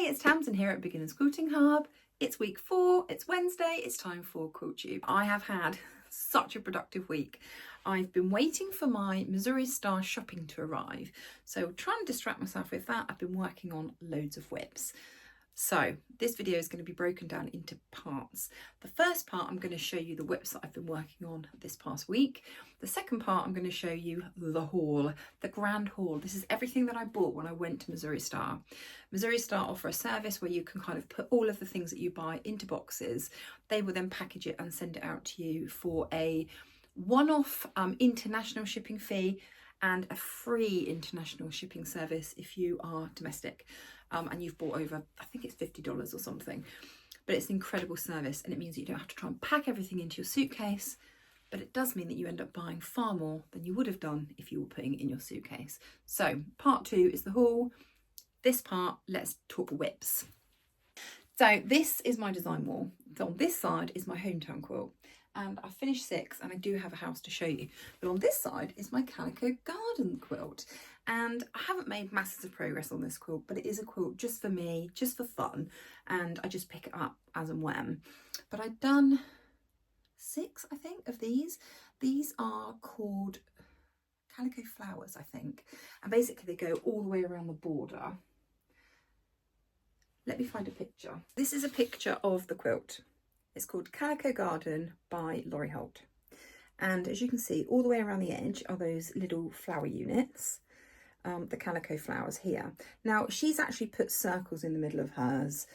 it's Tamsin here at Beginners Quilting Hub. It's week 4, it's Wednesday, it's time for Quilt Tube. I have had such a productive week. I've been waiting for my Missouri Star shopping to arrive, so trying to distract myself with that, I've been working on loads of whips. So this video is going to be broken down into parts. The first part, I'm going to show you the whips that I've been working on this past week. The second part, I'm going to show you the haul, the grand haul. This is everything that I bought when I went to Missouri Star. Missouri Star offer a service where you can kind of put all of the things that you buy into boxes. They will then package it and send it out to you for a one-off international shipping fee and a free international shipping service if you are domestic. And you've bought over, I think it's $50 or something, but it's an incredible service, and it means that you don't have to try and pack everything into your suitcase, but it does mean that you end up buying far more than you would have done if you were putting it in your suitcase. So part 2 is the haul. This part, let's talk whips. So this is my design wall. So on this side is my hometown quilt, and I finished 6 and I do have a house to show you. But on this side is my calico garden quilt. And I haven't made masses of progress on this quilt, but it is a quilt just for me, just for fun. And I just pick it up as and when. But I've done 6, I think, of these. These are called calico flowers, I think. And basically they go all the way around the border. Let me find a picture. This is a picture of the quilt. It's called Calico Garden by Laurie Holt. And as you can see, all the way around the edge are those little flower units. The calico flowers here. Now she's actually put circles in the middle of hers,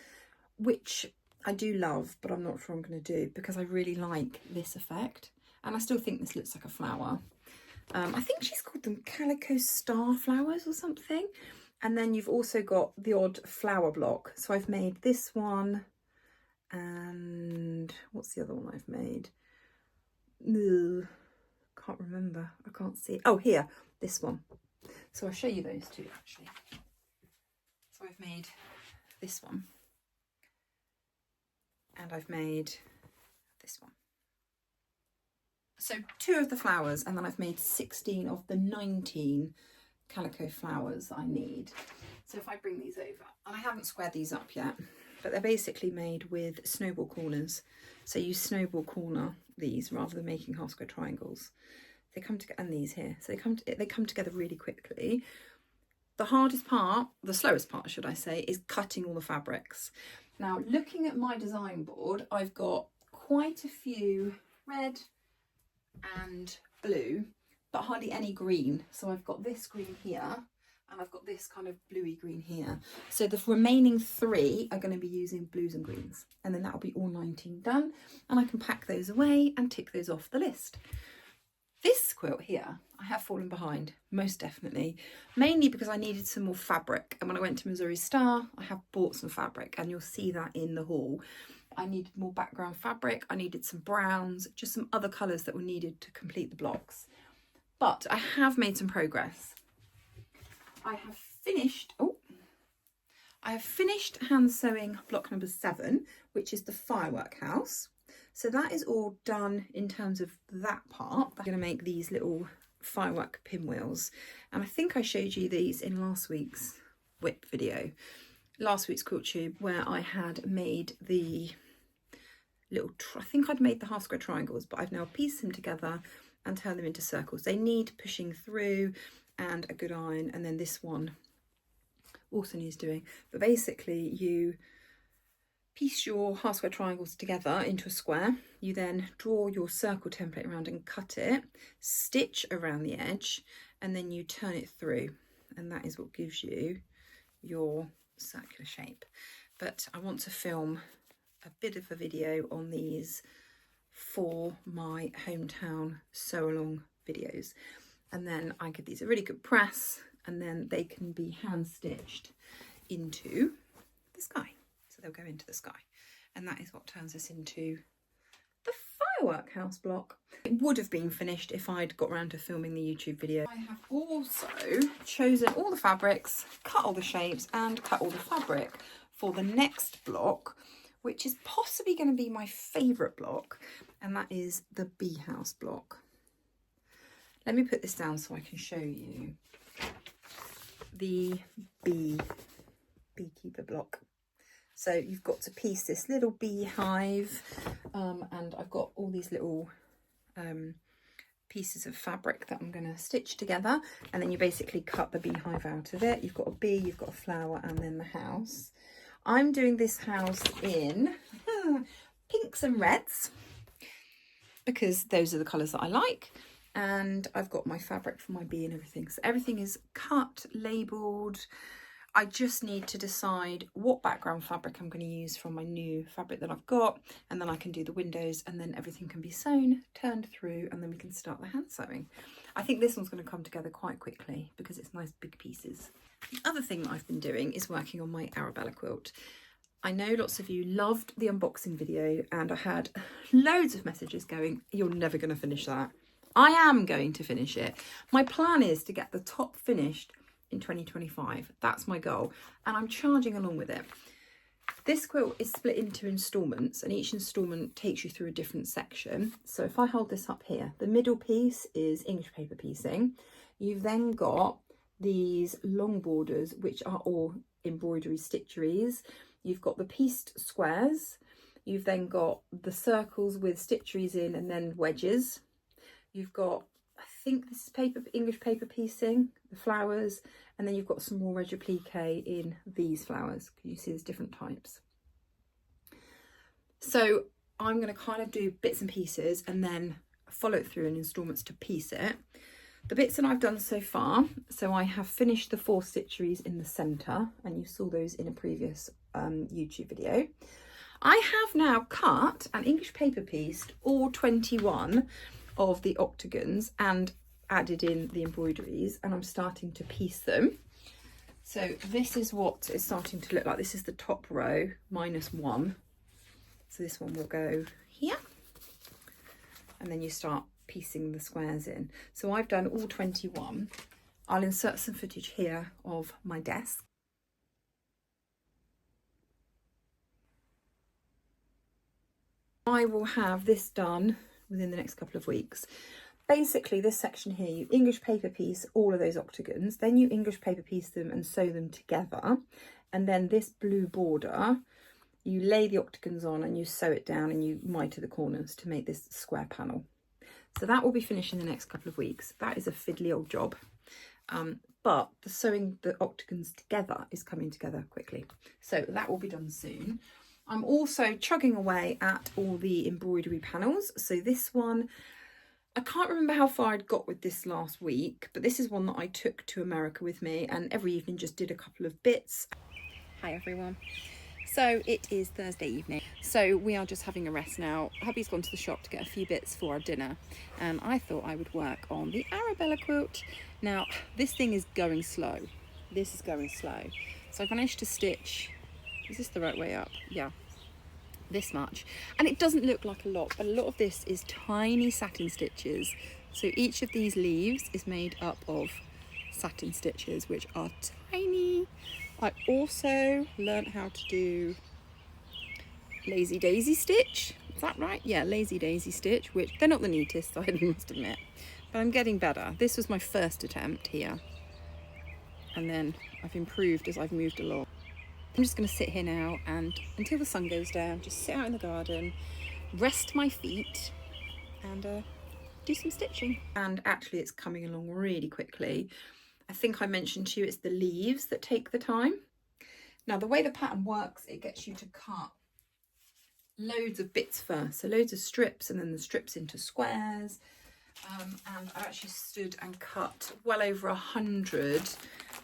which I do love, but I'm not sure I'm going to do because I really like this effect, and I still think this looks like a flower. I think she's called them calico star flowers or something. And then you've also got the odd flower block. So I've made this one, and what's the other one I've made? Ugh, can't remember. I can't see. Oh, here, this one. So I'll show you those two actually. So I've made this one, and I've made this one. So 2 of the flowers, and then I've made 16 of the 19 calico flowers that I need. So if I bring these over, and I haven't squared these up yet, but they're basically made with snowball corners. So you snowball corner these rather than making half square triangles. They come together, and these here, so they come together really quickly. The hardest part, the slowest part should I say, is cutting all the fabrics. Now looking at my design board, I've got quite a few red and blue, but hardly any green. So I've got this green here, and I've got this kind of bluey green here. So the remaining 3 are going to be using blues and greens, and then that'll be all 19 done, and I can pack those away and tick those off the list. This quilt here, I have fallen behind, most definitely, mainly because I needed some more fabric. And when I went to Missouri Star, I have bought some fabric, and you'll see that in the haul. I needed more background fabric, I needed some browns, just some other colours that were needed to complete the blocks. But I have made some progress. I have finished hand sewing block number 7, which is the firework house. So that is all done in terms of that part. I'm going to make these little firework pinwheels, and I think I showed you these in last week's whip video, last week's Quilt Tube, where I had made the little, I think I'd made the half square triangles, but I've now pieced them together and turned them into circles. They need pushing through and a good iron, and then this one also needs doing. But basically you piece your half square triangles together into a square. You then draw your circle template around and cut it, stitch around the edge, and then you turn it through, and that is what gives you your circular shape. But I want to film a bit of a video on these for my hometown sew along videos, and then I give these a really good press, and then they can be hand stitched into the sky. So they'll go into the sky, and that is what turns us into the firework house block. It would have been finished if I'd got around to filming the YouTube video. I have also chosen all the fabrics, cut all the shapes, and cut all the fabric for the next block, which is possibly going to be my favourite block, and that is the bee house block. Let me put this down so I can show you the beekeeper block. So you've got to piece this little beehive, and I've got all these little pieces of fabric that I'm going to stitch together, and then you basically cut the beehive out of it. You've got a bee, you've got a flower, and then the house. I'm doing this house in pinks and reds because those are the colours that I like, and I've got my fabric for my bee and everything. So everything is cut, labelled. I just need to decide what background fabric I'm going to use from my new fabric that I've got, and then I can do the windows, and then everything can be sewn, turned through, and then we can start the hand sewing. I think this one's going to come together quite quickly because it's nice big pieces. The other thing that I've been doing is working on my Arabella quilt. I know lots of you loved the unboxing video, and I had loads of messages going, "You're never going to finish that." I am going to finish it. My plan is to get the top finished in 2025. That's my goal, and I'm charging along with it. This quilt is split into installments, and each installment takes you through a different section. So if I hold this up here, the middle piece is English paper piecing. You've then got these long borders, which are all embroidery stitcheries. You've got the pieced squares. You've then got the circles with stitcheries in, and then wedges. You've got, I think this is English paper piecing, the flowers, and then you've got some more replique in these flowers. Can you see there's different types? So I'm going to kind of do bits and pieces and then follow it through in installments to piece it. The bits that I've done so far, so I have finished the 4 stitcheries in the centre, and you saw those in a previous YouTube video. I have now cut and English paper pieced all 21 of the octagons and added in the embroideries, and I'm starting to piece them. So this is what it's starting to look like. This is the top row -1. So this one will go here, and then you start piecing the squares in. So I've done all 21. I'll insert some footage here of my desk. I will have this done within the next couple of weeks. Basically, this section here, you English paper piece all of those octagons, then you English paper piece them and sew them together, and then this blue border, you lay the octagons on and you sew it down and you mitre the corners to make this square panel. So that will be finished in the next couple of weeks. That is a fiddly old job, but the sewing the octagons together is coming together quickly. So that will be done soon. I'm also chugging away at all the embroidery panels. So this one, I can't remember how far I'd got with this last week, but this is one that I took to America with me, and every evening just did a couple of bits. Hi everyone. So it is Thursday evening, so we are just having a rest now. Hubby's gone to the shop to get a few bits for our dinner, and I thought I would work on the Arabella quilt. Now this thing is going slow. This is going slow. So I've managed to stitch, is this the right way up? Yeah, this much, and it doesn't look like a lot, but a lot of this is tiny satin stitches. So each of these leaves is made up of satin stitches, which are tiny. I also learned how to do lazy daisy stitch. Is that right? Yeah, lazy daisy stitch, which they're not the neatest, I must admit, but I'm getting better. This was my first attempt here, and then I've improved as I've moved along. I'm just going to sit here now and until the sun goes down, just sit out in the garden, rest my feet, and do some stitching. And actually it's coming along really quickly. I think I mentioned to you it's the leaves that take the time. Now the way the pattern works, it gets you to cut loads of bits first, so loads of strips, and then the strips into squares. And I actually stood and cut well over 100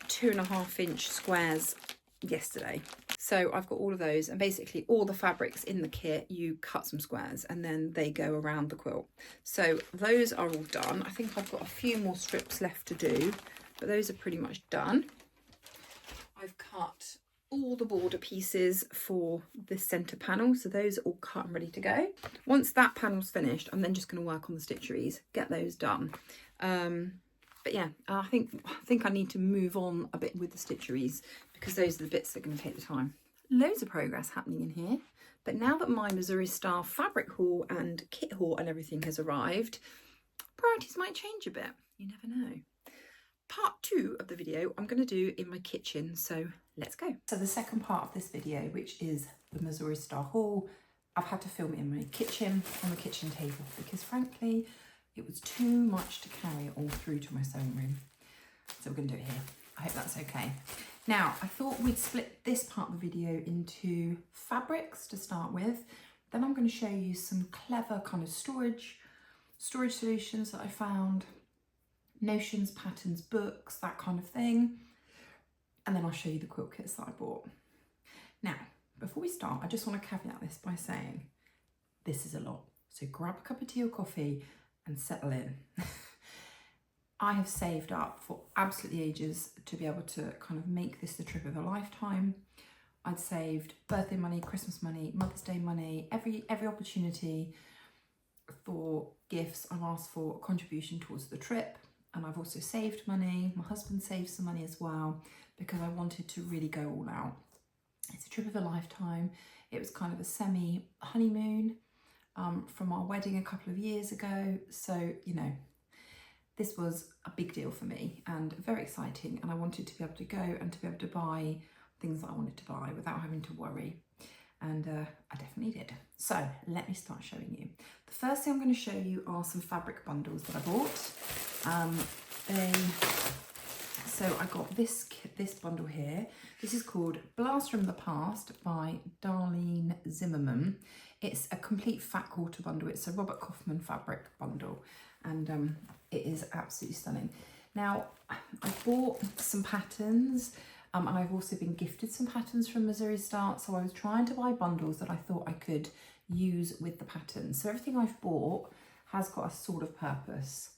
2.5-inch squares yesterday. So I've got all of those, and basically all the fabrics in the kit, you cut some squares and then they go around the quilt. So those are all done. I think I've got a few more strips left to do, but those are pretty much done. I've cut all the border pieces for this centre panel, so those are all cut and ready to go. Once that panel's finished, I'm then just going to work on the stitcheries, get those done. But yeah, I think I need to move on a bit with the stitcheries because those are the bits that are going to take the time. Loads of progress happening in here, but now that my Missouri Star fabric haul and kit haul and everything has arrived, priorities might change a bit. You never know. part 2 of the video I'm going to do in my kitchen, so let's go. So the second part of this video, which is the Missouri Star haul, I've had to film it in my kitchen, on the kitchen table, because frankly it was too much to carry all through to my sewing room. So we're going to do it here. I hope that's okay. Now, I thought we'd split this part of the video into fabrics to start with. Then I'm going to show you some clever kind of storage solutions that I found, notions, patterns, books, that kind of thing. And then I'll show you the quilt kits that I bought. Now, before we start, I just want to caveat this by saying this is a lot. So grab a cup of tea or coffee and settle in. I have saved up for absolutely ages to be able to kind of make this the trip of a lifetime. I'd saved birthday money, Christmas money, Mother's Day money, every opportunity for gifts. I've asked for a contribution towards the trip, and I've also saved money. My husband saved some money as well because I wanted to really go all out. It's a trip of a lifetime. It was kind of a semi-honeymoon from our wedding a couple of years ago. So, you know, this was a big deal for me and very exciting, and I wanted to be able to go and to be able to buy things that I wanted to buy without having to worry, and I definitely did. So let me start showing you. The first thing I'm going to show you are some fabric bundles that I bought. So I got this bundle here. This is called Blast from the Past by Darlene Zimmerman. It's a complete fat quarter bundle. It's a Robert Kaufman fabric bundle, and it is absolutely stunning. Now, I bought some patterns, and I've also been gifted some patterns from Missouri Star, so I was trying to buy bundles that I thought I could use with the patterns. So everything I've bought has got a sort of purpose,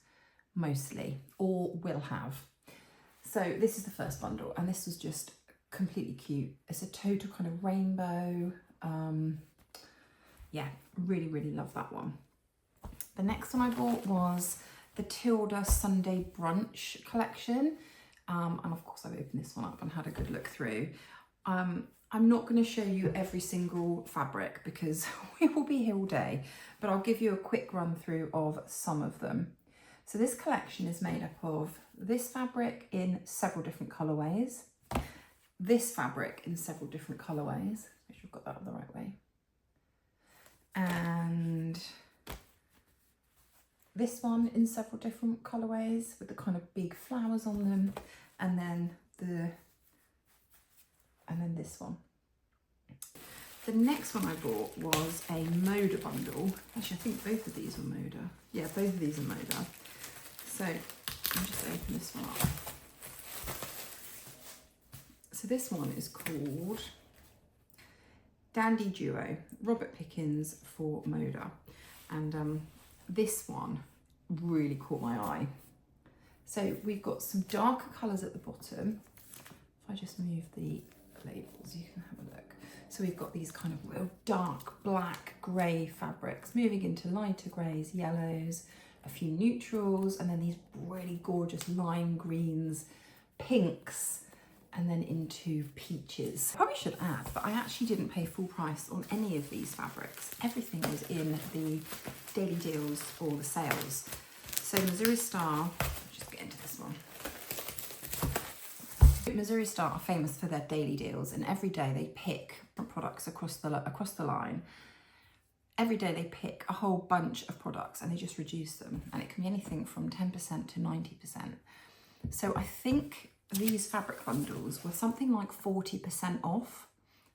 mostly, or will have. So this is the first bundle, and this was just completely cute. It's a total kind of rainbow. Yeah, really, really love that one. The next one I bought was the Tilda Sunday Brunch collection. And of course I've opened this one up and had a good look through. I'm not going to show you every single fabric because we will be here all day, but I'll give you a quick run through of some of them. So this collection is made up of this fabric in several different colorways, this fabric in several different colorways, make sure I've got that the right way, and this one in several different colorways with the kind of big flowers on them, and then this one. The next one I bought was a Moda bundle. Actually, I think both of these were Moda. Yeah, both of these are Moda. So I'll just open this one up. So this one is called Dandy Duo, Robert Pickens for Moda. And this one really caught my eye. So we've got some darker colours at the bottom. If I just move the labels, you can have a look. So we've got these kind of real dark black grey fabrics moving into lighter greys, yellows, a few neutrals, and then these really gorgeous lime greens, pinks, and then into peaches. I probably should add, but I actually didn't pay full price on any of these fabrics. Everything was in the daily deals or the sales. So Missouri Star, just get into this one. Missouri Star are famous for their daily deals, and every day they pick products across the line. Every day they pick a whole bunch of products and they just reduce them, and it can be anything from 10% to 90%. So I think these fabric bundles were something like 40% off.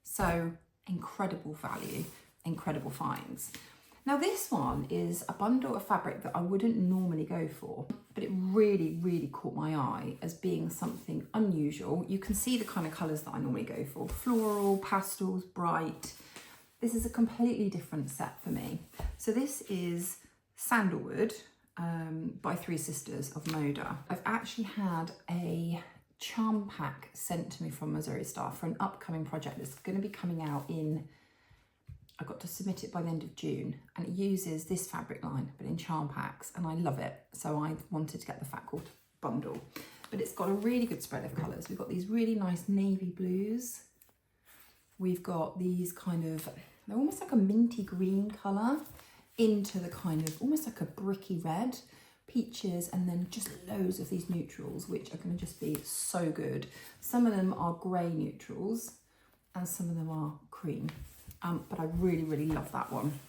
So incredible value, incredible finds. Now this one is a bundle of fabric that I wouldn't normally go for, but it really, really caught my eye as being something unusual. You can see the kind of colours that I normally go for: floral, pastels, bright. This is a completely different set for me. So this is Sandalwood by Three Sisters of Moda. I've actually had a charm pack sent to me from Missouri Star for an upcoming project that's going to be coming out in, I got to submit it by the end of June, and it uses this fabric line but in charm packs, and I love it. So I wanted to get the fat quarter bundle, but it's got a really good spread of colours. We've got these really nice navy blues. We've got these kind of, they're almost like a minty green colour into the kind of almost like a bricky red. peaches, and then just loads of these neutrals, which are going to just be so good. Some of them are grey neutrals and some of them are cream, but I really, really love that one.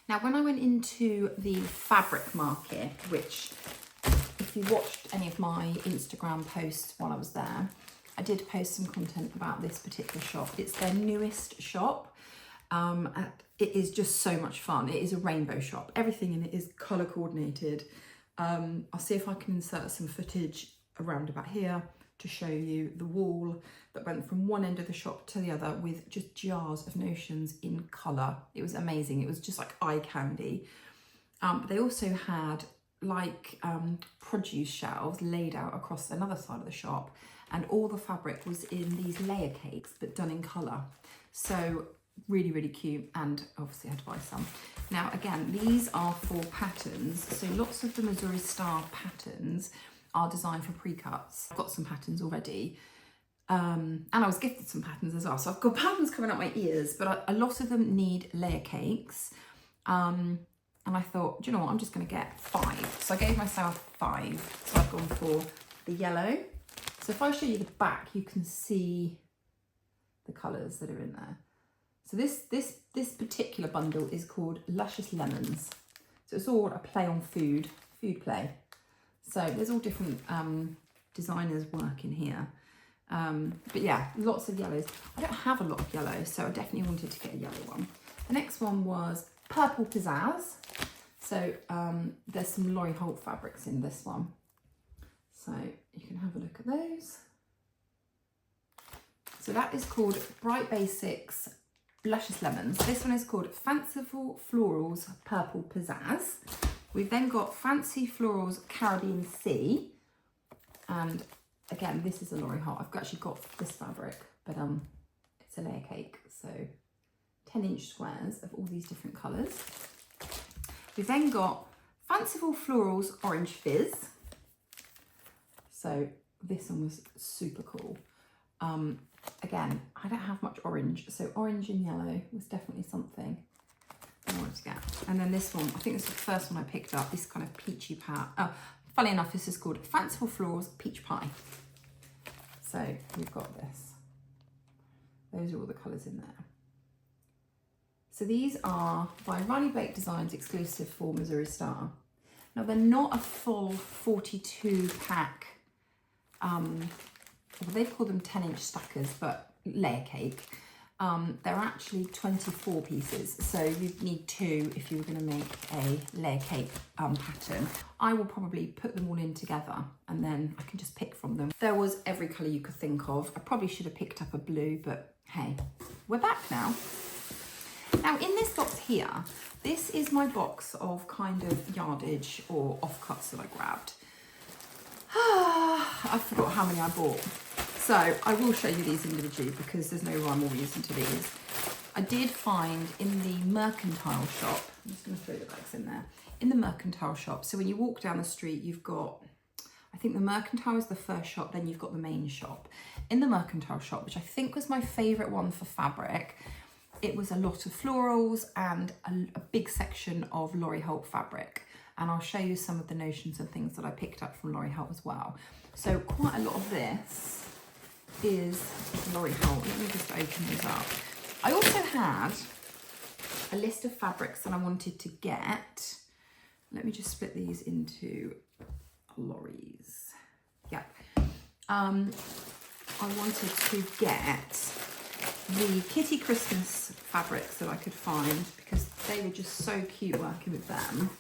Now, when I went into the fabric market, which if you watched any of my Instagram posts while I was there, I did post some content about this particular shop. It's their newest shop. It is just so much fun. It is a rainbow shop. Everything in it is colour coordinated. I'll see if I can insert some footage around about here to show you the wall that went from one end of the shop to the other with just jars of notions in colour. It was amazing. It was just like eye candy. But they also had like produce shelves laid out across another side of the shop, and all the fabric was in these layer cakes but done in colour. So really, really cute, and obviously I had to buy some. Now again, these are for patterns, so lots of the Missouri Star patterns are designed for pre-cuts. I've got some patterns already, and I was gifted some patterns as well, so I've got patterns coming out my ears, but a lot of them need layer cakes, and I thought, do you know what, I'm just going to get 5. So I gave myself 5, so I've gone for the yellow. So if I show you the back, you can see the colours that are in there. So this particular bundle is called Luscious Lemons. So it's all a play on food play. So there's all different designers' work in here. But yeah, lots of yellows. I don't have a lot of yellow, so I definitely wanted to get a yellow one. The next one was Purple Pizzazz. So there's some Lori Holt fabrics in this one. So you can have a look at those. So that is called Bright Basics Luscious Lemons. This one is called Fanciful Florals Purple Pizzazz. We've then got Fancy Florals Caribbean Sea. And again, this is a Lori Holt. I've actually got this fabric, but it's a layer cake. So 10-inch squares of all these different colours. We've then got Fanciful Florals Orange Fizz. So this one was super cool. Again, I don't have much orange, so orange and yellow was definitely something I wanted to get. And then this one, I think this was the first one I picked up, this kind of peachy pat. Oh, funny enough, this is called Fanciful Florals Peach Pie. So we've got this. Those are all the colours in there. So these are by Riley Blake Designs, exclusive for Missouri Star. Now they're not a full 42 pack, well, they've called them 10-inch stackers, but layer cake. They're actually 24 pieces, so you'd need 2 if you were going to make a layer cake pattern. I will probably put them all in together and then I can just pick from them. There was every colour you could think of. I probably should have picked up a blue, but hey, we're back now. Now in this box here, this is my box of kind of yardage or offcuts that I grabbed. I forgot how many I bought. So I will show you these individually because there's no rhyme or reason to these. I did find in the mercantile shop, I'm just going to throw the bags in there, in the mercantile shop, so when you walk down the street, you've got, I think the mercantile is the first shop, then you've got the main shop. In the mercantile shop, which I think was my favourite one for fabric, it was a lot of florals and a big section of Lori Holt fabric. And I'll show you some of the notions and things that I picked up from Lori Holt as well. So quite a lot of this is Lori Holt. Let me just open these up. I also had a list of fabrics that I wanted to get. Let me just split these into Lori's. Yeah. I wanted to get the Kitty Christmas fabrics that I could find because they were just so cute working with them.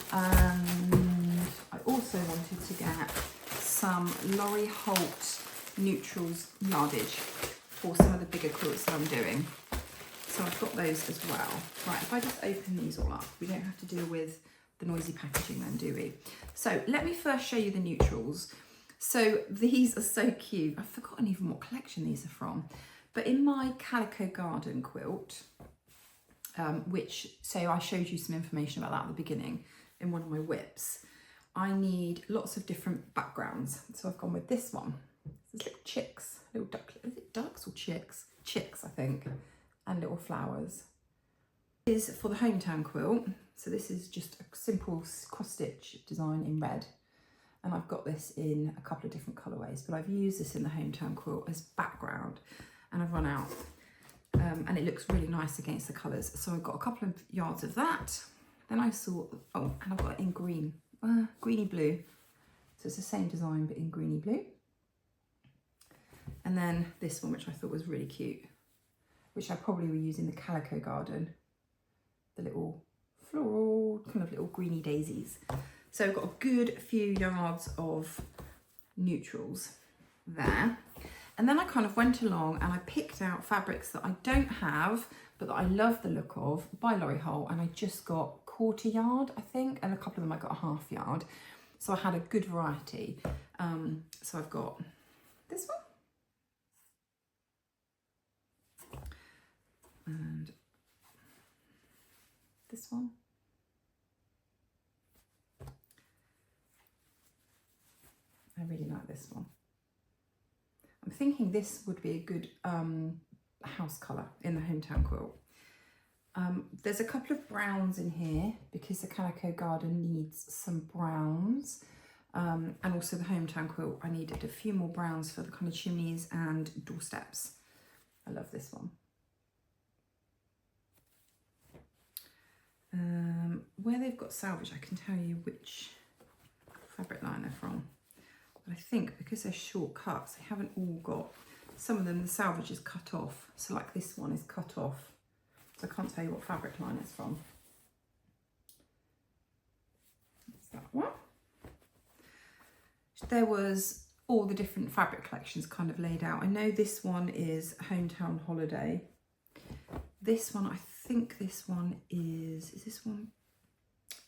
And I also wanted to get some Lori Holt neutrals yardage for some of the bigger quilts that I'm doing. So I've got those as well. Right, if I just open these all up, we don't have to deal with the noisy packaging then, do we? So let me first show you the neutrals. So these are so cute. I've forgotten even what collection these are from. But in my Calico Garden quilt, so I showed you some information about that at the beginning in one of my whips, I need lots of different backgrounds. So I've gone with this one. There's little chicks, little duck, is it ducks or chicks? Chicks, I think, and little flowers. This is for the hometown quilt. So this is just a simple cross stitch design in red. And I've got this in a couple of different colourways, but I've used this in the Hometown Quilt as background, and I've run out. And it looks really nice against the colours. So I've got a couple of yards of that. Then I saw, oh, and I've got it in green, greeny blue. So it's the same design, but in greeny blue. And then this one, which I thought was really cute, which I probably will use in the Calico Garden. The little floral, kind of little greeny daisies. So I've got a good few yards of neutrals there. And then I kind of went along and I picked out fabrics that I don't have, but that I love the look of, by Lori Holt, and I just got 1/4 yard, I think, and a couple of them I got 1/2 yard. So I had a good variety. So I've got this one. And this one. I really like this one. I'm thinking this would be a good house colour in the Hometown Quilt. There's a couple of browns in here because the Calico Garden needs some browns. And also the Hometown Quilt, I needed a few more browns for the kind of chimneys and doorsteps. I love this one. Where they've got salvage, I can tell you which fabric line they're from. But I think because they're short cuts, they haven't all got, some of them the salvage is cut off. So like this one is cut off. So I can't tell you what fabric line it's from. That's that one. There was all the different fabric collections kind of laid out. I know this one is Hometown Holiday. This one, I think this one is this one?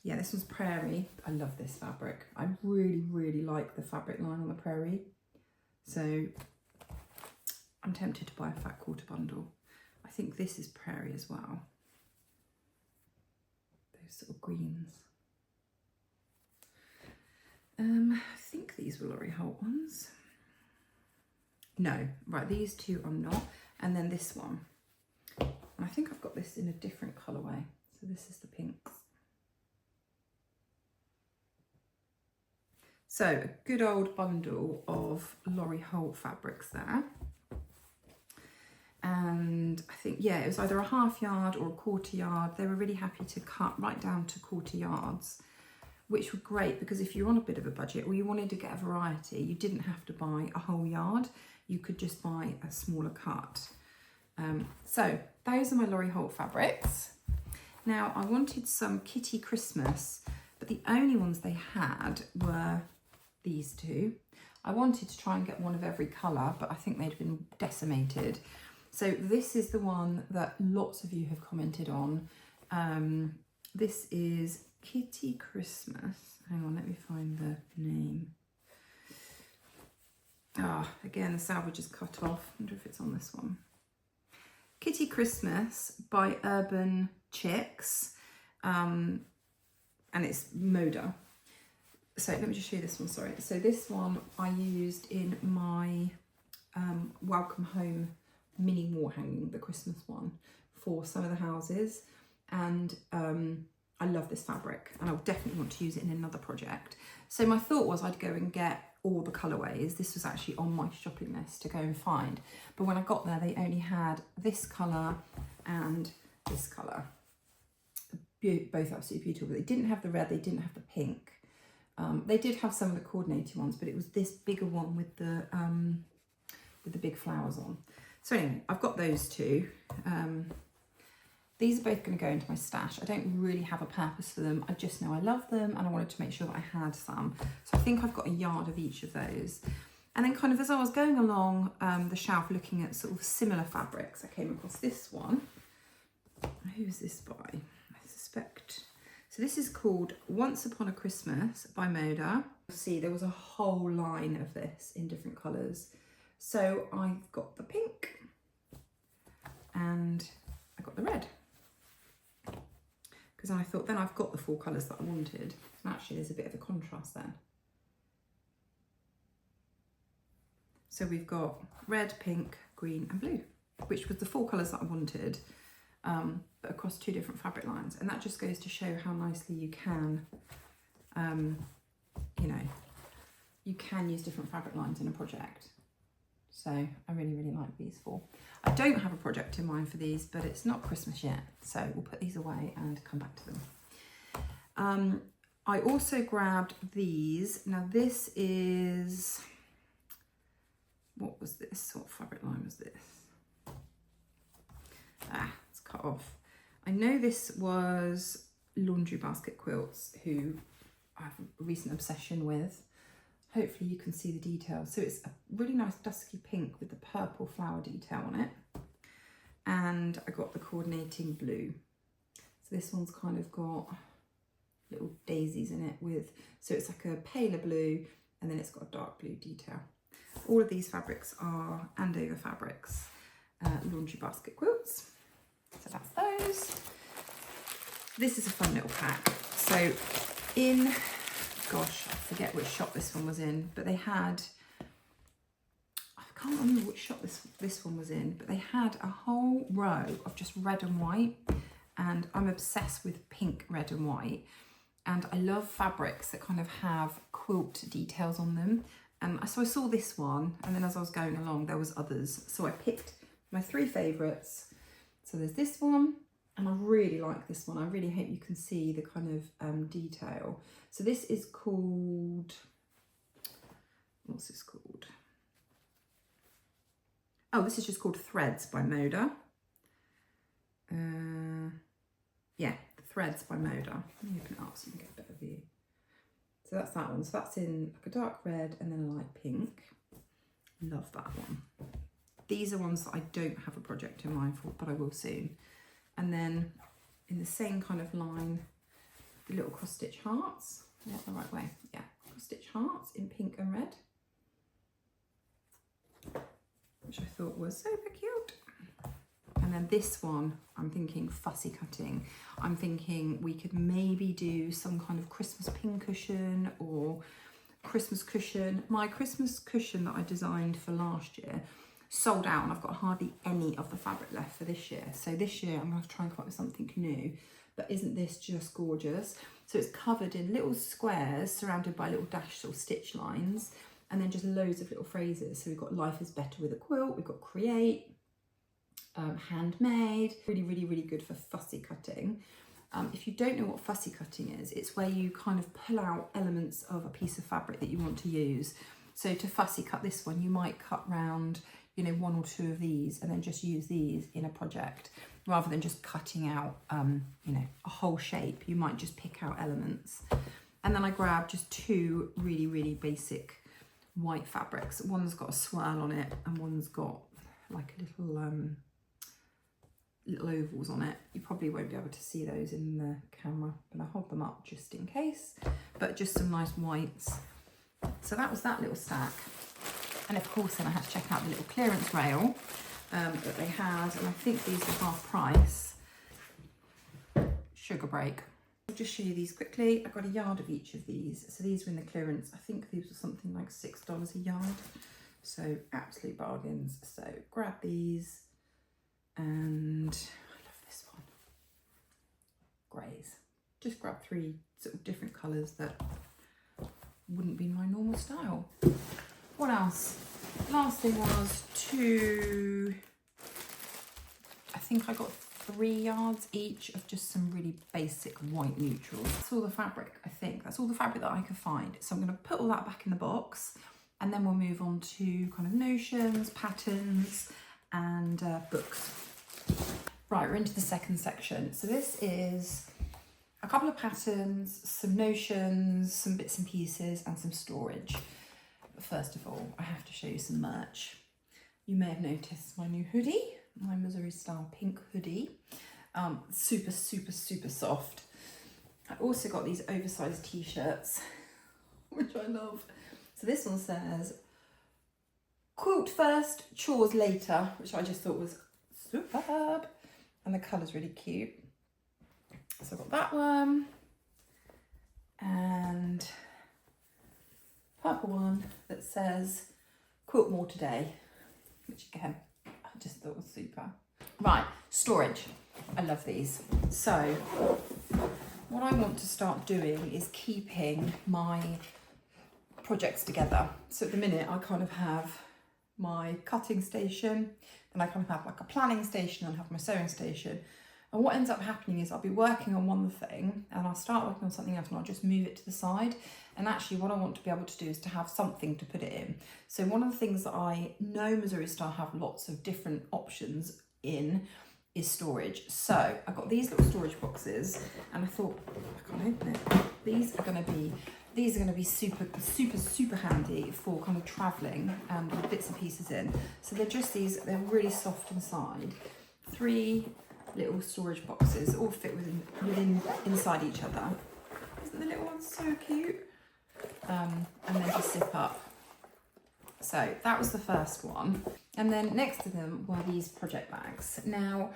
Yeah, this one's Prairie. I love this fabric. I really, really like the fabric line on the Prairie. So I'm tempted to buy a fat quarter bundle. I think this is Prairie as well. Those sort of greens. I think these were Lori Holt ones. No, right, these two are not. And then this one. And I think I've got this in a different colourway. So this is the pinks. So a good old bundle of Lori Holt fabrics there. And I think, yeah, it was either a 1/2 yard or a 1/4 yard. They were really happy to cut right down to 1/4 yards, which were great because if you're on a bit of a budget or you wanted to get a variety, you didn't have to buy a whole yard. You could just buy a smaller cut. So those are my Lori Holt fabrics. Now I wanted some Kitty Christmas, but the only ones they had were these two. I wanted to try and get one of every colour, but I think they'd been decimated. So this is the one that lots of you have commented on. This is Kitty Christmas. Hang on, let me find the name. Again, the salvage is cut off. I wonder if it's on this one. Kitty Christmas by Urban Chicks, and it's Moda. So let me just show you this one, sorry. So this one I used in my Welcome Home mini wall hanging, the Christmas one, for some of the houses. And I love this fabric and I'll definitely want to use it in another project. So my thought was I'd go and get all the colourways. This was actually on my shopping list to go and find. But when I got there, they only had this colour and this colour. Both absolutely beautiful. But they didn't have the red, they didn't have the pink. They did have some of the coordinated ones, but it was this bigger one with the big flowers on. So anyway, I've got those two. These are both going to go into my stash. I don't really have a purpose for them. I just know I love them and I wanted to make sure that I had some. So I think I've got a yard of each of those. And then kind of as I was going along the shelf looking at sort of similar fabrics, I came across this one. Who is this by? I suspect. So this is called Once Upon a Christmas by Moda. You'll see there was a whole line of this in different colours. So I've got the pink and I got the red. Because I thought then I've got the 4 colours that I wanted. And actually there's a bit of a contrast there. So we've got red, pink, green and blue, which was the 4 colours that I wanted. but across 2 different fabric lines. And that just goes to show how nicely you can, you know, you can use different fabric lines in a project. So I really, really like these 4. I don't have a project in mind for these, but it's not Christmas yet. So we'll put these away and come back to them. I also grabbed these. Now this is, what was this? What fabric line was this? It's cut off. I know this was Laundry Basket Quilts, who I have a recent obsession with. Hopefully you can see the details. So it's a really nice dusky pink with the purple flower detail on it. And I got the coordinating blue. So this one's kind of got little daisies in it with, so it's like a paler blue and then it's got a dark blue detail. All of these fabrics are Andover Fabrics Laundry Basket Quilts. So that's those. This is a fun little pack. So in, gosh, I forget which shop this one was in, but they had, I can't remember which shop this one was in, but they had a whole row of just red and white, and I'm obsessed with pink, red and white, and I love fabrics that kind of have quilt details on them. And so I saw this one, and then as I was going along there was others, so I picked my 3 favourites. So there's this one, and I really like this one. I really hope you can see the kind of detail. So this is called, what's this called? Oh, this is just called Threads by Moda. Yeah, Threads by Moda. Let me open it up so you can get a better view. So that's that one. So that's in like a dark red and then a light pink. Love that one. These are ones that I don't have a project in mind for, but I will soon. And then in the same kind of line, the little cross stitch hearts. Yeah, the right way. Yeah, cross stitch hearts in pink and red, which I thought was super cute. And then this one, I'm thinking fussy cutting. I'm thinking we could maybe do some kind of Christmas pin cushion or Christmas cushion. My Christmas cushion that I designed for last year sold out, and I've got hardly any of the fabric left for this year. So this year I'm going to try and come up with something new. But isn't this just gorgeous? So it's covered in little squares surrounded by little dashed or stitch lines, and then just loads of little phrases. So we've got life is better with a quilt, we've got create, handmade, really, really, really good for fussy cutting. If you don't know what fussy cutting is, it's where you kind of pull out elements of a piece of fabric that you want to use. So to fussy cut this one, you might cut round, you know, 1 or 2 of these and then just use these in a project rather than just cutting out, you know, a whole shape. You might just pick out elements. And then I grabbed just 2 really, really basic white fabrics. One's got a swirl on it and one's got like a little little ovals on it. You probably won't be able to see those in the camera, but I'll hold them up just in case. But just some nice whites. So that was that little stack. And of course then I had to check out the little clearance rail that they had, and I think these were half price. Sugar break. I'll just show you these quickly. I got a yard of each of these. So these were in the clearance. I think these were something like $6 a yard. So absolute bargains. So grab these. And I love this one. Greys. Just grab 3 sort of different colours that wouldn't be my normal style. What else? Last thing was 2, I think I got 3 yards each of just some really basic white neutrals. That's all the fabric, I think. That's all the fabric that I could find. So I'm going to put all that back in the box, and then we'll move on to kind of notions, patterns, and books. Right, we're into the second section. So this is a couple of patterns, some notions, some bits and pieces, and some storage. But first of all, I have to show you some merch. You may have noticed my new hoodie, my Missouri Star pink hoodie. Super, super, super soft. I also got these oversized t-shirts, which I love. So this one says, quilt first, chores later, which I just thought was superb. And the colour's really cute. So I've got that one. And purple one that says, quilt more today, which again, I just thought was super. Right, storage. I love these. So what I want to start doing is keeping my projects together. So at the minute I kind of have my cutting station, and I kind of have like a planning station, and have my sewing station. And what ends up happening is I'll be working on one thing and I'll start working on something else and I'll just move it to the side. And actually what I want to be able to do is to have something to put it in. So one of the things that I know Missouri Star have lots of different options in is storage. So I've got these little storage boxes and I thought, I can't open it. These are going to be super handy for kind of traveling and with bits and pieces in. So they're just these, they're really soft inside. 3 little storage boxes all fit inside each other. Isn't the little one so cute? And then just zip up. So that was the first one. And then next to them were these project bags. Now,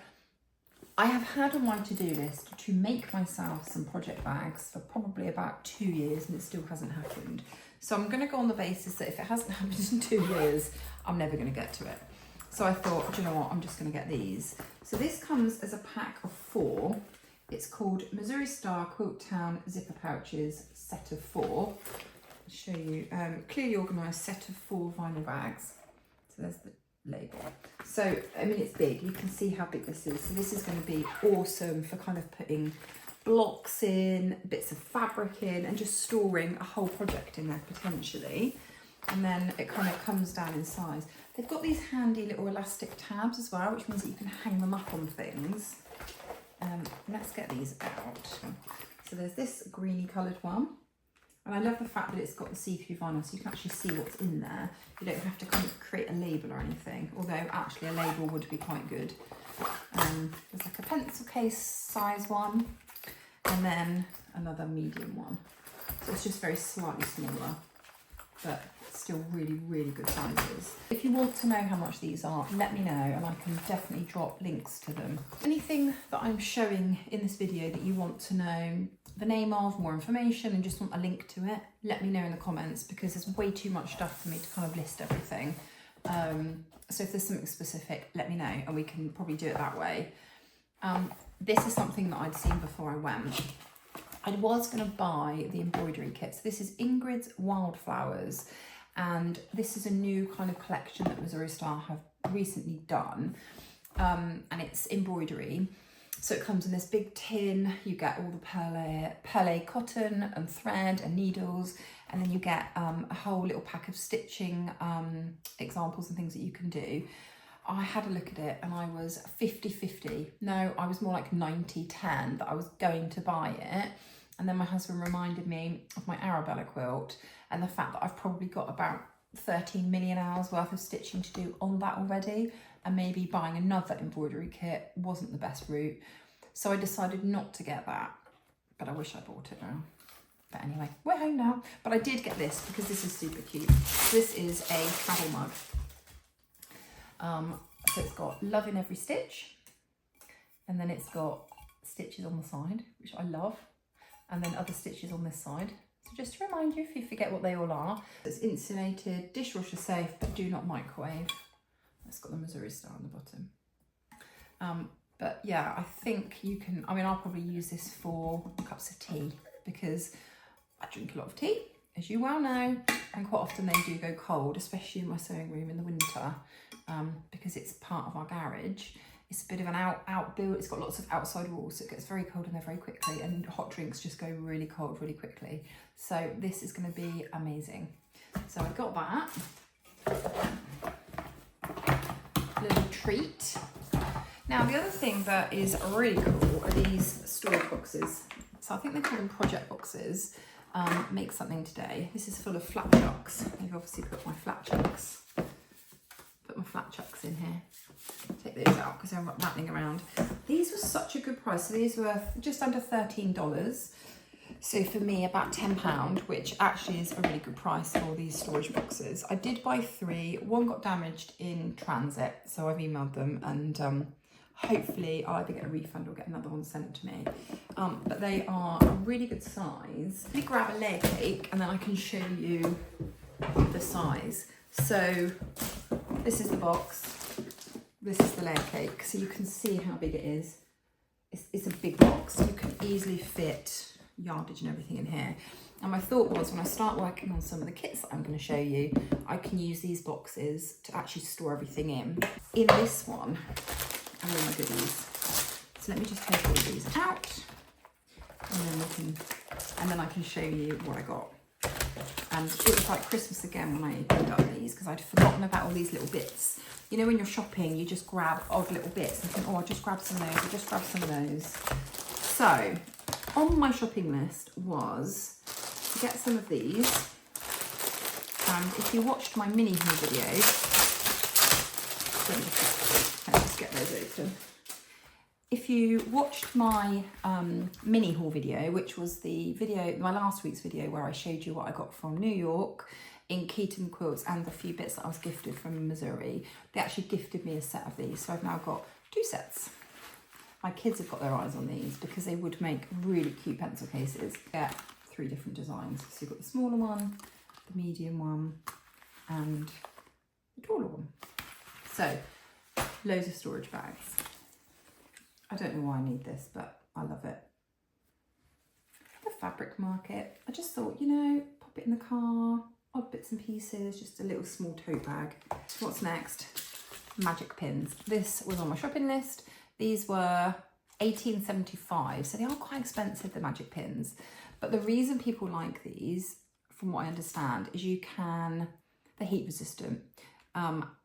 I have had on my to-do list to make myself some project bags for probably about 2 years, and it still hasn't happened. So I'm going to go on the basis that if it hasn't happened in 2 years, I'm never going to get to it. So I thought, do you know what, I'm just going to get these. So this comes as a pack of 4. It's called Missouri Star Quilt Town Zipper Pouches Set of 4. I'll show you, clearly organised set of 4 vinyl bags. So there's the label. So, I mean, it's big. You can see how big this is. So this is going to be awesome for kind of putting blocks in, bits of fabric in, and just storing a whole project in there potentially. And then it kind of comes down in size. They've got these handy little elastic tabs as well, which means that you can hang them up on things. Let's get these out. So there's this greeny coloured one. And I love the fact that it's got the see-through vinyl, so you can actually see what's in there. You don't have to kind of create a label or anything, although actually a label would be quite good. There's like a pencil case size one, and then another medium one. So it's just very slightly smaller, but still really good sizes. If you want to know how much these are, let me know and I can definitely drop links to them. Anything that I'm showing in this video that you want to know the name of, more information, and just want a link to it, let me know in the comments, because there's way too much stuff for me to kind of list everything. So if there's something specific, let me know and we can probably do it that way. This is something that I'd seen before I went. I was going to buy the embroidery kit. So this is Ingrid's Wildflowers, and this is a new kind of collection that Missouri Star have recently done, and it's embroidery. So it comes in this big tin. You get all the perle cotton and thread and needles, and then you get a whole little pack of stitching examples and things that you can do. I had a look at it and I was 50-50. No, I was more like 90-10 that I was going to buy it. And then my husband reminded me of my Arabella quilt and the fact that I've probably got about 13 million hours worth of stitching to do on that already, and maybe buying another embroidery kit wasn't the best route. So I decided not to get that, but I wish I bought it now. But anyway, we're home now. But I did get this because this is super cute. This is a travel mug. So it's got love in every stitch, and then it's got stitches on the side, which I love, and then other stitches on this side. So just to remind you if you forget what they all are. It's insulated, dishwasher safe, but do not microwave. It's got the Missouri Star on the bottom. But yeah, I think you can, I mean, I'll probably use this for cups of tea because I drink a lot of tea, as you well know, and quite often they do go cold, especially in my sewing room in the winter, because it's part of our garage. It's a bit of an outbuilt, it's got lots of outside walls, so it gets very cold in there very quickly, and hot drinks just go really cold really quickly. So this is going to be amazing. So I got that. Little treat. Now the other thing that is really cool are these storage boxes. So I think they call them project boxes. Make something today. This is full of flat chucks. I've obviously put my flat chucks in here. Take those out because they're rattling around. These were such a good price. So these were just under $13. So for me, about £10, which actually is a really good price for these storage boxes. I did buy 3. One got damaged in transit, so I've emailed them, and hopefully I'll either get a refund or get another one sent to me. But they are a really good size. Let me grab a layer cake and then I can show you the size. So this is the box. This is the layer cake, so you can see how big it is. it's a big box. You can easily fit yardage and everything in here. And my thought was, when I start working on some of the kits that I'm going to show you, I can use these boxes to actually store everything in. In this one are all my goodies. So let me just take all these out, and then I can show you what I got. And it was like Christmas again when I opened up these, because I'd forgotten about all these little bits. You know, when you're shopping, you just grab odd little bits and think, oh, I'll just grab some of those, I'll just grab some of those. So on my shopping list was to get some of these. And if you watched my mini haul video, let's just get those open. If you watched my mini haul video, which was the video, my last week's video where I showed you what I got from New York in Quilting quilts and the few bits that I was gifted from Missouri, they actually gifted me a set of these. So I've now got 2 sets. My kids have got their eyes on these because they would make really cute pencil cases. Get 3 different designs. So you've got the smaller one, the medium one, and the taller one. So loads of storage bags. I don't know why I need this, but I love it. The fabric market. I just thought, you know, pop it in the car, odd bits and pieces, just a little small tote bag. What's next? Magic pins. This was on my shopping list. These were $18.75, so they are quite expensive, the magic pins. But the reason people like these, from what I understand, is they're heat resistant.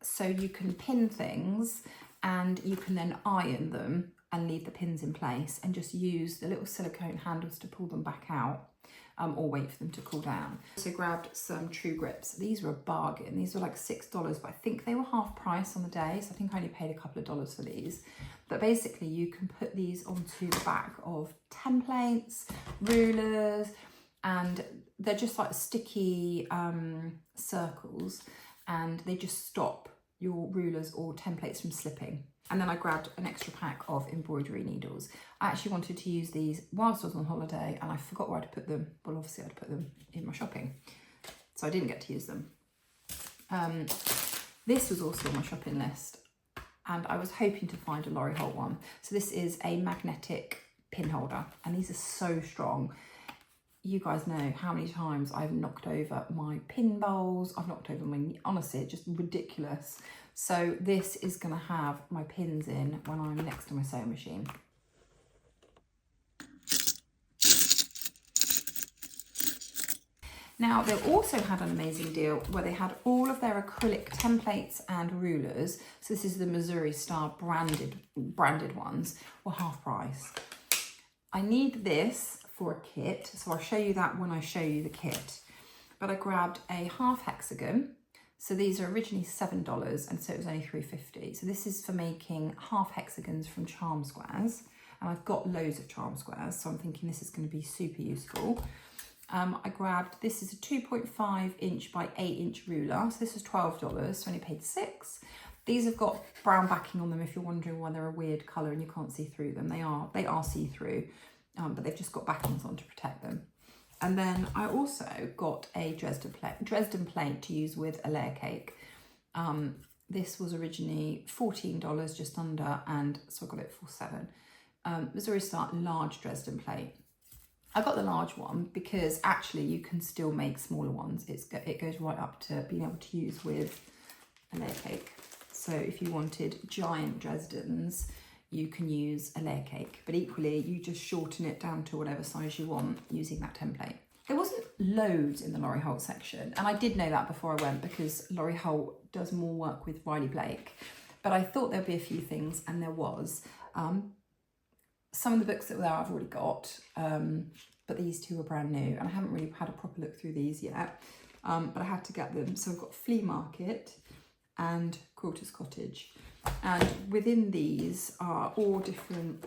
So you can pin things and you can then iron them and leave the pins in place and just use the little silicone handles to pull them back out, or wait for them to cool down. So grabbed some true grips. These were a bargain. These were like $6, but I think they were half price on the day. So I think I only paid a couple of dollars for these. But basically you can put these onto the back of templates, rulers, and they're just like sticky circles, and they just stop your rulers or templates from slipping. And then I grabbed an extra pack of embroidery needles. I actually wanted to use these whilst I was on holiday, and I forgot where I'd put them. Well, obviously I'd put them in my shopping, so I didn't get to use them. This was also on my shopping list, and I was hoping to find a Lori Holt one. So this is a magnetic pin holder, and these are so strong. You guys know how many times I've knocked over my pin bowls. I've knocked over honestly, it's just ridiculous. So this is going to have my pins in when I'm next to my sewing machine. Now, they also had an amazing deal where they had all of their acrylic templates and rulers. So this is the Missouri Star branded ones, were half price. I need this for a kit, so I'll show you that when I show you the kit. But I grabbed a half hexagon. So these are originally $7, and so it was only $3.50. So this is for making half hexagons from charm squares. And I've got loads of charm squares, so I'm thinking this is going to be super useful. I grabbed, this is a 2.5 inch by 8 inch ruler. So this was $12, so I only paid $6. These have got brown backing on them if you're wondering why they're a weird colour and you can't see through them. They are see-through, but they've just got backings on to protect them. And then I also got a Dresden plate to use with a layer cake. This was originally $14, just under, and so I got it for $7. Missouri Star large Dresden plate. I got the large one because actually you can still make smaller ones. It goes right up to being able to use with a layer cake. So if you wanted giant Dresdens, you can use a layer cake, but equally you just shorten it down to whatever size you want using that template. There wasn't loads in the Lori Holt section, and I did know that before I went because Lori Holt does more work with Riley Blake, but I thought there'd be a few things, and there was. Some of the books that were there I've already got, but these two are brand new, and I haven't really had a proper look through these yet, but I had to get them. So I've got Flea Market and Quilter's Cottage. And within these are all different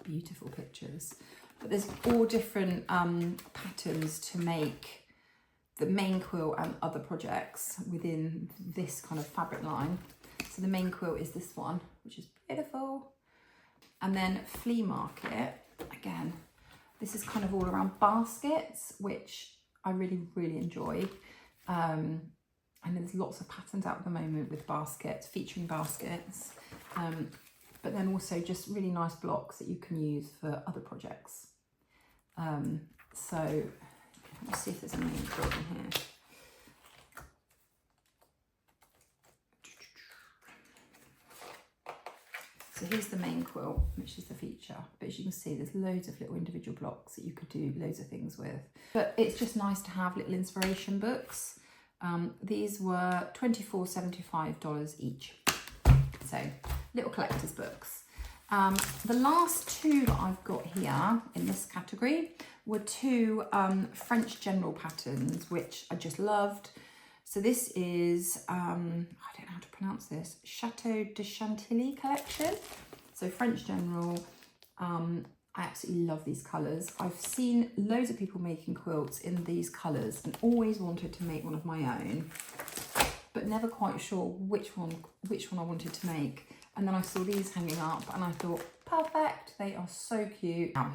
beautiful pictures, but there's all different patterns to make the main quilt and other projects within this kind of fabric line. So the main quilt is this one, which is beautiful. And then Flea Market, again, this is kind of all around baskets, which I really, really enjoy. I know there's lots of patterns out at the moment with baskets, featuring baskets. but then also just really nice blocks that you can use for other projects. So let me see if there's a main quilt in here. So here's the main quilt, which is the feature. But as you can see, there's loads of little individual blocks that you could do loads of things with. But it's just nice to have little inspiration books. These were $24.75 each. So little collector's books. The last two that I've got here in this category were two French general patterns, which I just loved. So this is, I don't know how to pronounce this, Chateau de Chantilly collection. So French general. I absolutely love these colours. I've seen loads of people making quilts in these colours and always wanted to make one of my own, but never quite sure which one I wanted to make. And then I saw these hanging up and I thought, perfect, they are so cute. Now,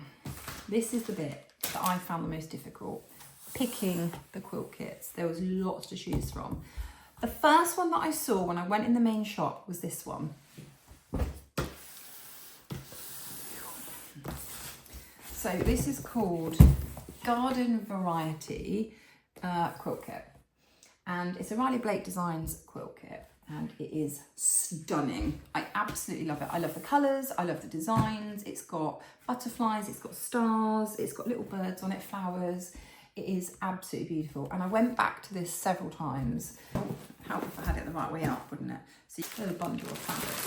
this is the bit that I found the most difficult, picking the quilt kits. There was lots to choose from. The first one that I saw when I went in the main shop was this one. So this is called Garden Variety Quilt Kit. And it's a Riley Blake Designs quilt kit. And it is stunning. I absolutely love it. I love the colours, I love the designs. It's got butterflies, it's got stars, it's got little birds on it, flowers. It is absolutely beautiful. And I went back to this several times. Help if I had it the right way up, wouldn't it? So you get a bundle of fabric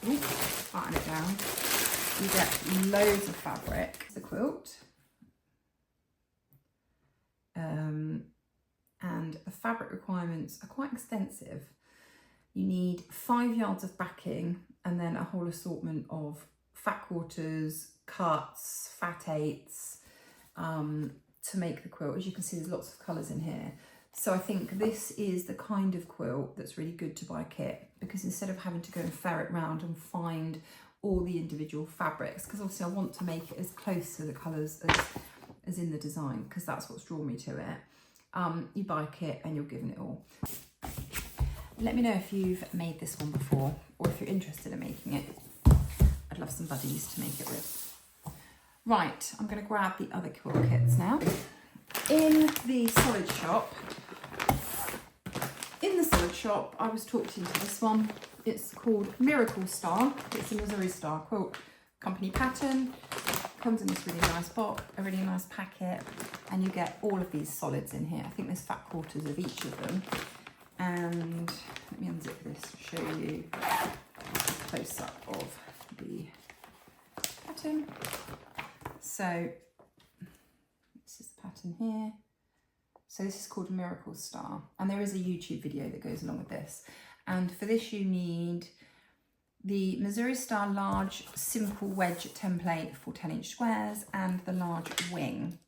in here. Ooh, flatten it down. You get loads of fabric. The quilt. And the fabric requirements are quite extensive. You need 5 yards of backing and then a whole assortment of fat quarters, cuts, fat eighths to make the quilt. As you can see, there's lots of colours in here. So I think this is the kind of quilt that's really good to buy a kit, because instead of having to go and ferret around and find all the individual fabrics, because obviously I want to make it as close to the colours as in the design, because that's what's drawn me to it. You buy a kit and you're given it all. Let me know if you've made this one before, or if you're interested in making it. I'd love some buddies to make it with. Right, I'm going to grab the other quilt kits now. In the solid shop, I was talked into this one. It's called Missouri Star. It's a Missouri Star Quilt Company pattern. Comes in this really nice box, a really nice packet, and you get all of these solids in here. I think there's fat quarters of each of them. And let me unzip this to show you a close-up of the pattern. So this is the pattern here. So this is called Missouri Star, and there is a YouTube video that goes along with this. And for this you need the Missouri Star large simple wedge template for 10-inch squares and the large wing.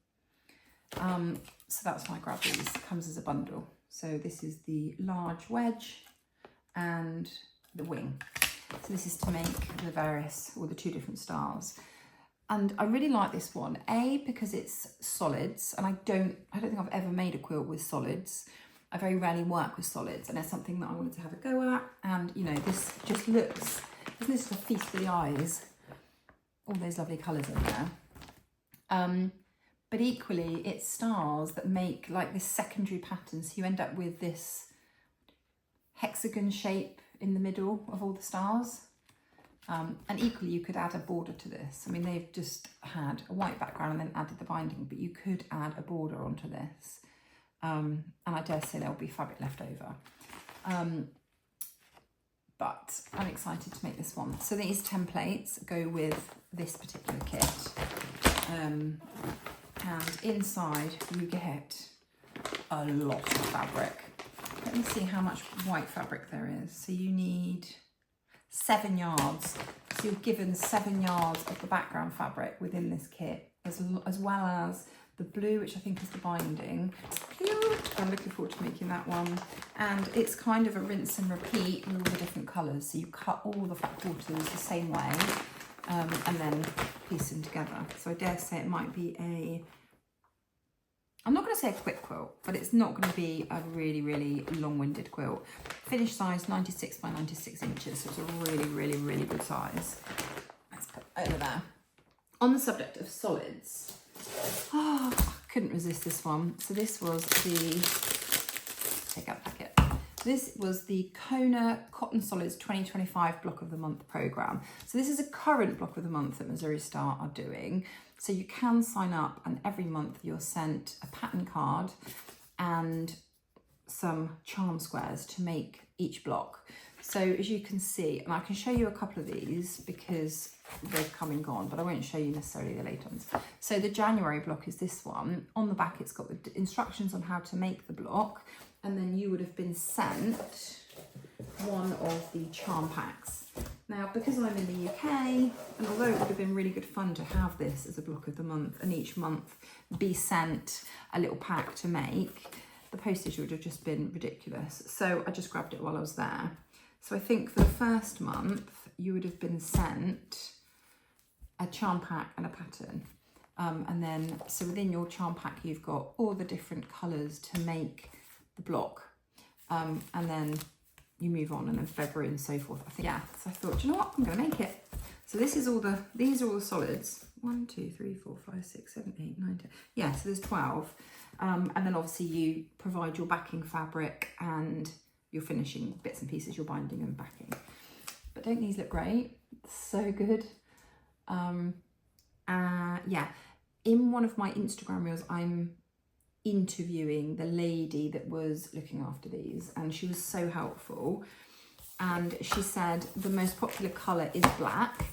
So that's why I grabbed these. It comes as a bundle. So this is the large wedge and the wing. So this is to make the various, or the two different stars. And I really like this one, A, because it's solids, and I don't think I've ever made a quilt with solids. I very rarely work with solids, and it's something that I wanted to have a go at. And you know, this just looks, isn't this a feast for the eyes? All those lovely colours in there. But equally, it's stars that make like this secondary pattern, so you end up with this hexagon shape in the middle of all the stars. And equally, you could add a border to this. I mean, they've just had a white background and then added the binding, but you could add a border onto this. And I dare say there'll be fabric left over. But I'm excited to make this one. So these templates go with this particular kit. And inside you get a lot of fabric. Let me see how much white fabric there is. So you need 7 yards. So you're given 7 yards of the background fabric within this kit, as well as the blue, which I think is the binding. I'm looking forward to making that one. And it's kind of a rinse and repeat with all the different colours. So you cut all the fat quarters the same way and then piece them together. So I dare say it might be a I'm not going to say a quick quilt, but it's not going to be a really, really long-winded quilt. Finish size 96 by 96 inches, so it's a really, really, really good size. Let's put it over there. On the subject of solids, I couldn't resist this one. So this was the, take out the packet. This was the Kona Cotton Solids 2025 Block of the Month programme. So this is a current Block of the Month that Missouri Star are doing. So you can sign up and every month you're sent a pattern card and some charm squares to make each block. So as you can see, and I can show you a couple of these because they've come and gone, but I won't show you necessarily the late ones. So the January block is this one. On the back, it's got the instructions on how to make the block. And then you would have been sent one of the charm packs. Now, because I'm in the UK, and although it would have been really good fun to have this as a block of the month and each month be sent a little pack to make, the postage would have just been ridiculous. So I just grabbed it while I was there. So I think for the first month, you would have been sent a charm pack and a pattern. And then, so within your charm pack, you've got all the different colours to make the block. And then you move on, and then February and so forth. I think, yeah, so I thought, you know what, I'm going to make it. So this is all the, these are all the solids. 1, 2, 3, 4, 5, 6, 7, 8, 9, 10. Yeah, so there's 12. And then obviously you provide your backing fabric and your finishing bits and pieces, your binding and backing. But don't these look great? So good. Yeah, in one of my Instagram reels, I'm interviewing the lady that was looking after these, and she was so helpful. And she said the most popular colour is black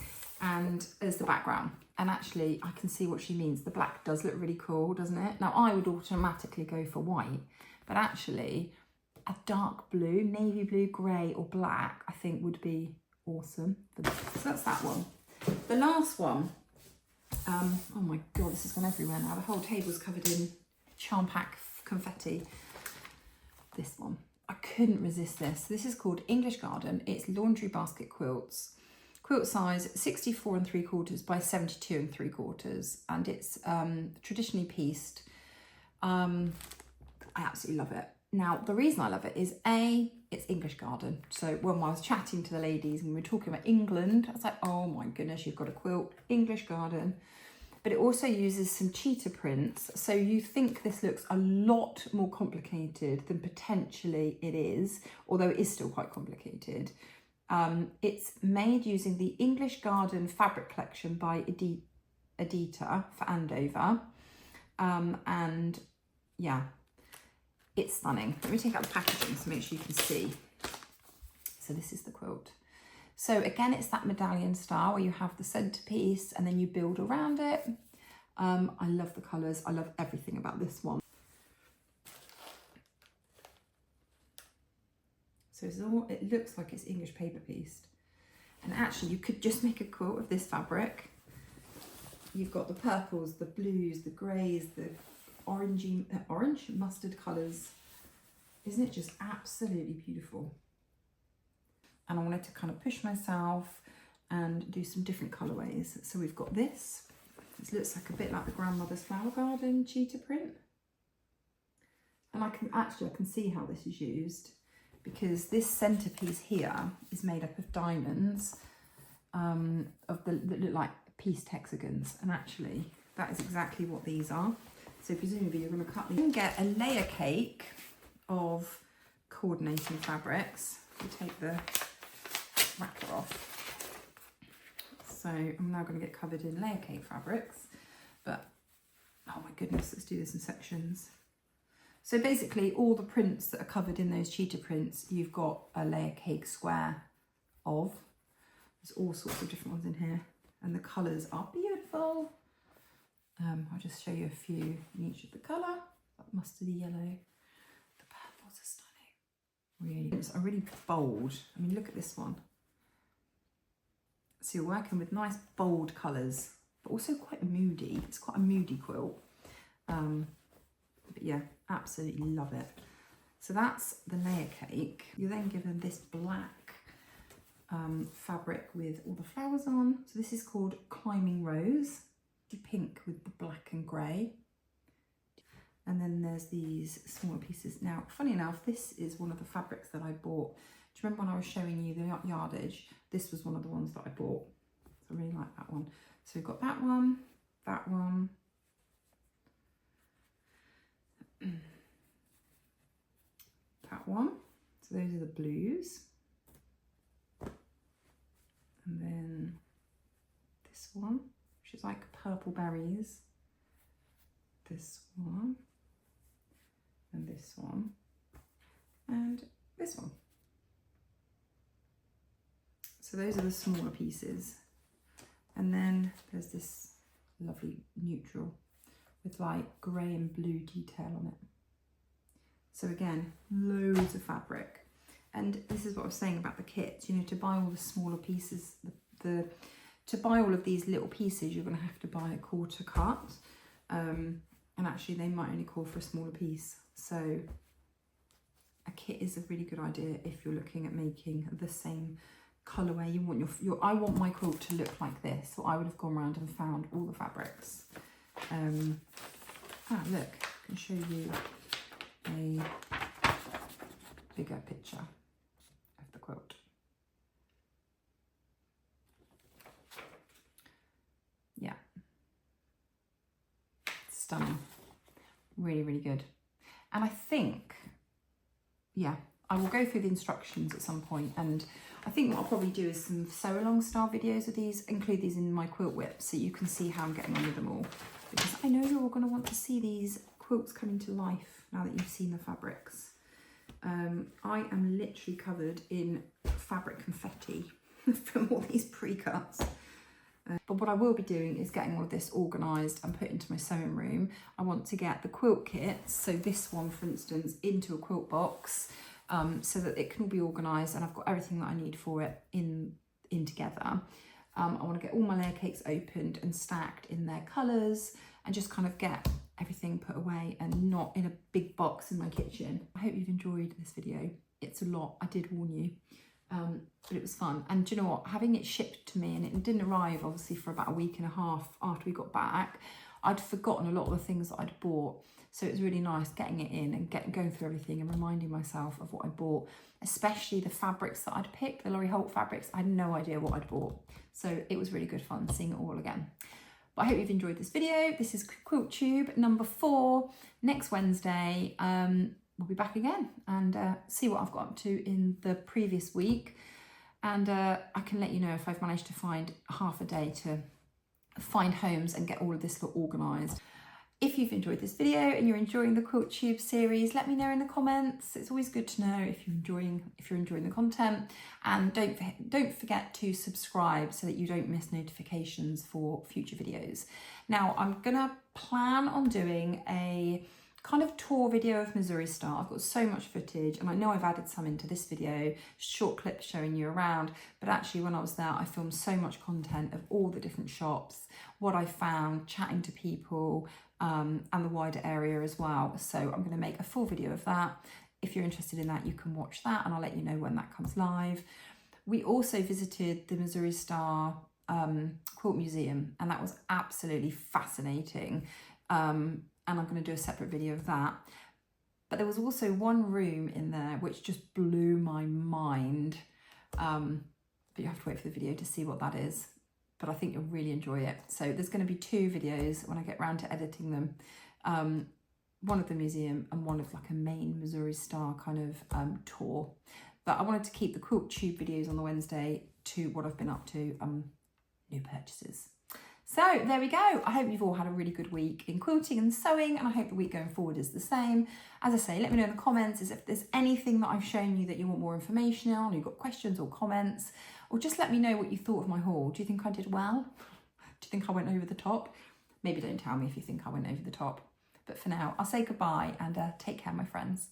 and as the background. And actually I can see what she means. The black does look really cool, doesn't it? Now I would automatically go for white, but actually a dark blue, navy blue, grey or black I think would be awesome for this. So that's that one. The last one, oh my god, this has gone everywhere now. The whole table's covered in charm pack confetti. This one, I couldn't resist this. This is called English Garden. It's laundry basket quilts. Quilt size 64 3/4 by 72 3/4, and it's traditionally pieced. I absolutely love it. Now the reason I love it is it's English Garden. So when I was chatting to the ladies and we were talking about England, I was like, oh my goodness, you've got a quilt, English Garden. But it also uses some cheetah prints. So you think this looks a lot more complicated than potentially it is, although it is still quite complicated. It's made using the English Garden fabric collection by Edita for Andover. And yeah, it's stunning. Let me take out the packaging to make sure you can see. So this is the quilt. So again, it's that medallion style where you have the centerpiece and then you build around it. I love the colours. I love everything about this one. So it's all, it looks like it's English paper pieced. And actually you could just make a quilt of this fabric. You've got the purples, the blues, the greys, the orangey, orange mustard colours. Isn't it just absolutely beautiful? And I wanted to kind of push myself and do some different colourways. So we've got this. This looks like a bit like the grandmother's flower garden cheetah print. And I can see how this is used, because this centerpiece here is made up of diamonds that look like pieced hexagons. And actually that is exactly what these are. So presumably you're going to cut these. You can get a layer cake of coordinating fabrics. You take the wrapper off. So I'm now going to get covered in layer cake fabrics, but oh my goodness, let's do this in sections. So basically all the prints that are covered in those cheetah prints, you've got a layer cake square of. There's all sorts of different ones in here, and the colours are beautiful. I'll just show you a few in each of the colour. That mustardy yellow. The purples are stunning. Really, it's really bold. I mean, look at this one. So you're working with nice bold colours, but also quite moody. It's quite a moody quilt. But yeah, absolutely love it. So that's the layer cake. You're then given this black fabric with all the flowers on. So this is called Climbing Rose. Pink with the black and grey. And then there's these smaller pieces. Now, funny enough, this is one of the fabrics that I bought. Do you remember when I was showing you the yardage? This was one of the ones that I bought. So I really like that one. So we've got that one, that one. That one. So those are the blues. And then this one, which is like purple berries. This one. And this one. And this one. So those are the smaller pieces. And then there's this lovely neutral with like grey and blue detail on it. So again, loads of fabric. And this is what I was saying about the kits, you know, to buy all the smaller pieces, to buy all of these little pieces, you're going to have to buy a quarter cut. And actually they might only call for a smaller piece. So a kit is a really good idea if you're looking at making the same colourway. You want I want my quilt to look like this, so I would have gone around and found all the fabrics. Look, I can show you a bigger picture of the quilt. Yeah, stunning, really, really good. And I think, yeah, I will go through the instructions at some point, and I think what I'll probably do is some sew along style videos of these, include these in my quilt whip so you can see how I'm getting on with them all, because I know you're all going to want to see these quilts coming to life now that you've seen the fabrics. I am literally covered in fabric confetti from all these pre-cuts. But what I will be doing is getting all of this organised and put into my sewing room. I want to get the quilt kits, so this one for instance, into a quilt box, so that it can all be organised and I've got everything that I need for it in together. I want to get all my layer cakes opened and stacked in their colours and just kind of get everything put away and not in a big box in my kitchen. I hope you've enjoyed this video. It's a lot, I did warn you, but it was fun. And do you know what, having it shipped to me, and it didn't arrive obviously for about a week and a half after we got back, I'd forgotten a lot of the things that I'd bought. So it was really nice getting it in and going through everything and reminding myself of what I bought, especially the fabrics that I'd picked, the Laurie Holt fabrics. I had no idea what I'd bought. So it was really good fun seeing it all again. But I hope you've enjoyed this video. This is Quilt Tube number 4. Next Wednesday, we'll be back again and see what I've got up to in the previous week. And I can let you know if I've managed to find half a day to find homes and get all of this lot organised. If you've enjoyed this video and you're enjoying the Quilt Tube series, let me know in the comments. It's always good to know if you're enjoying the content. And don't forget to subscribe so that you don't miss notifications for future videos. Now, I'm gonna plan on doing a kind of tour video of Missouri Star. I've got so much footage, and I know I've added some into this video, short clips showing you around, but actually when I was there, I filmed so much content of all the different shops, what I found, chatting to people, and the wider area as well. So I'm going to make a full video of that. If you're interested in that, you can watch that, and I'll let you know when that comes live. We also visited the Missouri Star Quilt Museum, and that was absolutely fascinating. And I'm going to do a separate video of that. But there was also one room in there which just blew my mind. But you have to wait for the video to see what that is. But I think you'll really enjoy it. So there's going to be 2 videos when I get round to editing them. One of the museum and one of like a main Missouri Star kind of tour. But I wanted to keep the Quilt Tube videos on the Wednesday to what I've been up to, new purchases. So there we go. I hope you've all had a really good week in quilting and sewing, and I hope the week going forward is the same. As I say, let me know in the comments if there's anything that I've shown you that you want more information on, or you've got questions or comments, or just let me know what you thought of my haul. Do you think I did well? Do you think I went over the top? Maybe don't tell me if you think I went over the top. But for now, I'll say goodbye and take care, my friends.